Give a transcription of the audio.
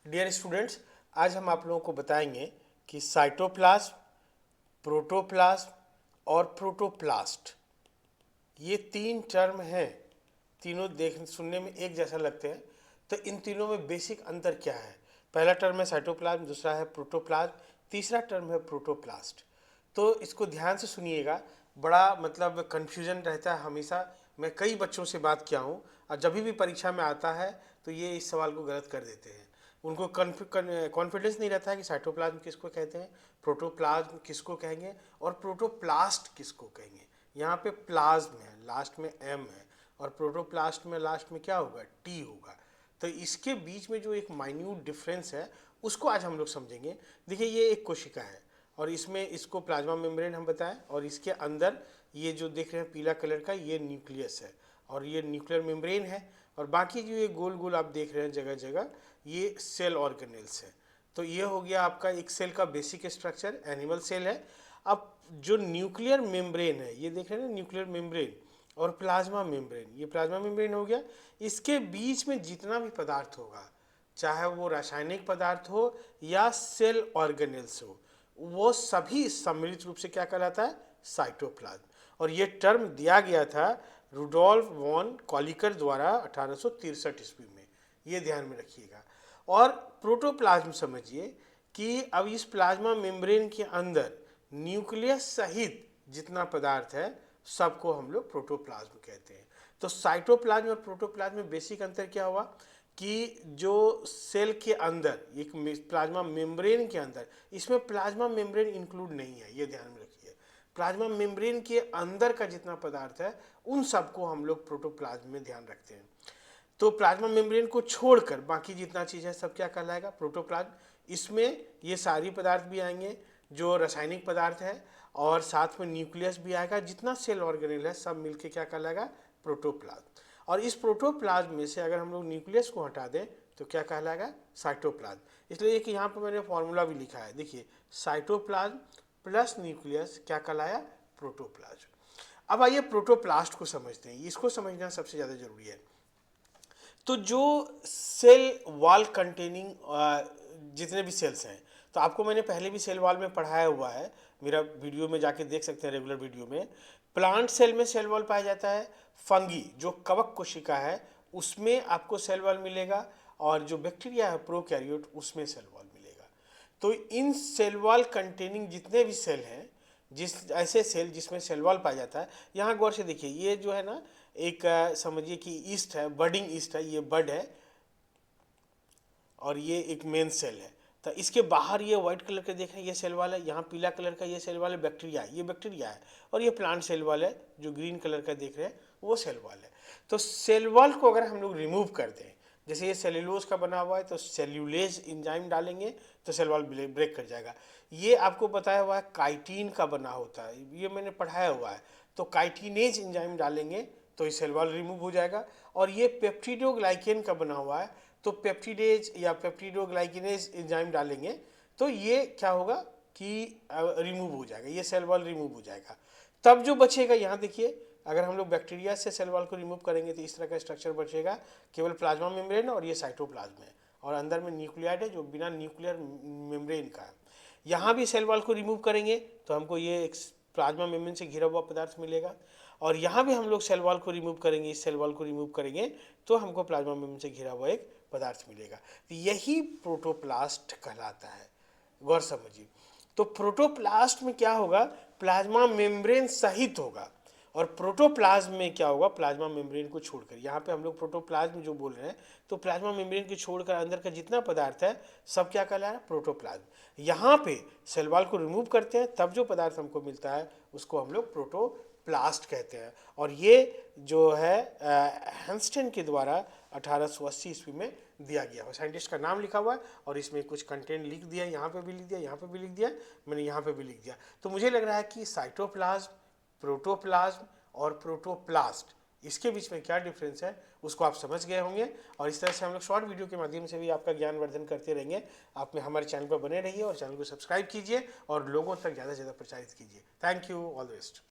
Dear students, आज हम आप लोगों को बताएंगे कि साइटोप्लाज्म, प्रोटोप्लाज्म और प्रोटोप्लास्ट, ये तीन टर्म हैं। तीनों देख सुनने में एक जैसा लगते हैं, तो इन तीनों में बेसिक अंतर क्या है? पहला टर्म है साइटोप्लाज्म, दूसरा है प्रोटोप्लाज्म, तीसरा टर्म है प्रोटोप्लास्ट। तो इसको ध्यान से सुनिएगा, बड़ा मतलब कन्फ्यूजन रहता है हमेशा। मैं कई बच्चों से बात किया हूँ और जब भी परीक्षा में आता है तो ये इस सवाल को गलत कर देते हैं। उनको कॉन्फिडेंस नहीं रहता है कि साइटोप्लाज्म किसको कहते हैं, प्रोटोप्लाज्म किसको कहेंगे और प्रोटोप्लास्ट किसको कहेंगे। यहाँ पे प्लाज्म है, लास्ट में एम है, और प्रोटोप्लास्ट में लास्ट में क्या होगा, टी होगा। तो इसके बीच में जो एक माइन्यूट डिफरेंस है उसको आज हम लोग समझेंगे। देखिए, ये एक कोशिका है और इसमें इसको प्लाज्मा मेम्ब्रेन हम बताएं, और इसके अंदर ये जो देख रहे हैं पीला कलर का, ये न्यूक्लियस है और ये न्यूक्लियर मेम्ब्रेन है, और बाकी जो ये गोल गोल आप देख रहे हैं जगह जगह, ये सेल ऑर्गेनेल्स है। तो ये हो गया आपका एक सेल का बेसिक स्ट्रक्चर, एनिमल सेल है। अब जो न्यूक्लियर मेम्ब्रेन है, ये देख रहे हैं ना, न्यूक्लियर मेम्ब्रेन और प्लाज्मा मेम्ब्रेन, ये प्लाज्मा मेम्ब्रेन हो गया। इसके बीच में जितना भी पदार्थ होगा, चाहे वो रासायनिक पदार्थ हो या सेल ऑर्गेनेल्स हो, वो सभी सम्मिलित रूप से क्या कहलाता है, साइटोप्लाज्म। और ये टर्म दिया गया था रुडोल्फ वॉन कॉलिकर द्वारा 1863 ईस्वी में, ये ध्यान में रखिएगा। और प्रोटोप्लाज्म समझिए कि अब इस प्लाज्मा मेम्ब्रेन के अंदर न्यूक्लियस सहित जितना पदार्थ है सबको हम लोग प्रोटोप्लाज्म कहते हैं। तो साइटोप्लाज्म और प्रोटोप्लाज्म में बेसिक अंतर क्या हुआ कि जो सेल के अंदर एक प्लाज्मा मेम्ब्रेन के अंदर, इसमें प्लाज्मा मेम्ब्रेन इंक्लूड नहीं है, ये ध्यान में रखिए। प्लाज्मा मेम्ब्रेन के अंदर का जितना पदार्थ है उन सबको हम लोग प्रोटोप्लाज्म में ध्यान रखते हैं। तो प्लाज्मा मेम्ब्रेन को छोड़कर बाकी जितना चीज़ है सब क्या कहलाएगा, प्रोटोप्लाज्म। इसमें ये सारी पदार्थ भी आएंगे जो रासायनिक पदार्थ है, और साथ में न्यूक्लियस भी आएगा, जितना सेल ऑर्गेनेल है सब मिलके क्या कहलाएगा, प्रोटोप्लाज्म। और इस प्रोटोप्लाज्म में से अगर हम लोग न्यूक्लियस को हटा दें तो क्या कहलाएगा, साइटोप्लाज्म। इसलिए कि यहाँ पर मैंने फॉर्मूला भी लिखा है, देखिए, साइटोप्लाज्म प्लस न्यूक्लियस क्या कहलाया, प्रोटोप्लाज्म। अब आइए प्रोटोप्लास्ट को समझते हैं, इसको समझना सबसे ज़्यादा जरूरी है। तो जो सेल वॉल कंटेनिंग जितने भी सेल्स हैं, तो आपको मैंने पहले भी सेल वॉल में पढ़ाया हुआ है, मेरा वीडियो में जाके देख सकते हैं, रेगुलर वीडियो में। प्लांट सेल में सेल वॉल पाया जाता है, फंगी जो कवक कोशिका है उसमें आपको सेल वॉल मिलेगा, और जो बैक्टीरिया है प्रोकैरियोट, उसमें सेल वॉल मिलेगा। तो इन सेल वॉल कंटेनिंग जितने भी सेल हैं, जिस ऐसे सेल जिसमें सेल वॉल पाया जाता है, यहाँ गौर से देखिए, ये जो है ना, एक समझिए कि ईस्ट है, बडिंग ईस्ट है, ये बड है, और ये एक मेन सेल है। तो इसके बाहर ये व्हाइट कलर के देख रहे हैं, ये सेल वाल है, यहाँ पीला कलर का ये सेल वाल है, बैक्टीरिया, ये बैक्टीरिया है, और ये प्लांट सेल वाल है, जो ग्रीन कलर का देख रहे हैं वो सेल वाल है। तो सेल वॉल को अगर हम लोग रिमूव कर दें, जैसे ये सेल्यूलोज का बना हुआ है, तो सेल्यूलेज इंजाइम डालेंगे तो सेल वॉल ब्रेक कर जाएगा। ये आपको बताया हुआ है काइटिन का बना होता है, ये मैंने पढ़ाया हुआ है। तो काइटिनेज इंजाइम डालेंगे तो ये सेल वॉल रिमूव हो जाएगा। और ये पेप्टिडोग्लाइकेन का बना हुआ है, तो पेप्टिडेज या पेप्टिडोग्लाइकेनेज एंजाइम डालेंगे तो ये क्या होगा कि रिमूव हो जाएगा, ये सेल वॉल रिमूव हो जाएगा। तब जो बचेगा, यहाँ देखिए, अगर हम लोग बैक्टीरिया से सेल वॉल को रिमूव करेंगे तो इस तरह का स्ट्रक्चर बचेगा, केवल प्लाज्मा मेम्ब्रेन और ये साइटोप्लाज्म है, और अंदर में न्यूक्लियाइड है जो बिना न्यूक्लियर मेम्ब्रेन का है। यहाँ भी सेल वॉल को रिमूव करेंगे तो हमको ये एक प्लाज्मा मेम्ब्रेन से घिरा हुआ पदार्थ मिलेगा, और यहाँ भी हम लोग सेल वॉल को रिमूव करेंगे, इस सेल वॉल को रिमूव करेंगे तो हमको प्लाज्मा मेम्ब्रेन से घिरा हुआ एक पदार्थ मिलेगा। तो यही प्रोटोप्लास्ट कहलाता है, गौर समझिए। तो प्रोटोप्लास्ट में क्या होगा, प्लाज्मा मेम्ब्रेन सहित होगा, और प्रोटोप्लाज्म में क्या होगा, प्लाज्मा मेम्ब्रेन को छोड़कर। यहाँ पे हम लोग प्रोटोप्लाज्म जो बोल रहे हैं, तो प्लाज्मा मेम्ब्रेन को छोड़कर अंदर का जितना पदार्थ है सब क्या कहला रहा है, प्रोटोप्लाज्म। यहाँ पे सेल वॉल को रिमूव करते हैं तब जो पदार्थ हमको मिलता है उसको हम लोग प्रोटोप्लास्ट कहते हैं। और ये जो है हैंस्टन के द्वारा 1880 ईस्वी में दिया गया है, साइंटिस्ट का नाम लिखा हुआ है, और इसमें कुछ कंटेंट लिख दिया, यहाँ पे भी लिख दिया, यहाँ पे भी लिख दिया, मैंने यहाँ पे भी लिख दिया। तो मुझे लग रहा है कि साइटोप्लाज्म, प्रोटोप्लाज्म और प्रोटोप्लास्ट, इसके बीच में क्या डिफरेंस है उसको आप समझ गए होंगे। और इस तरह से हम लोग शॉर्ट वीडियो के माध्यम से भी आपका ज्ञानवर्धन करते रहेंगे। आप में हमारे चैनल पर बने रहिए और चैनल को सब्सक्राइब कीजिए और लोगों तक ज़्यादा से ज़्यादा प्रचारित कीजिए। Thank you, all the best.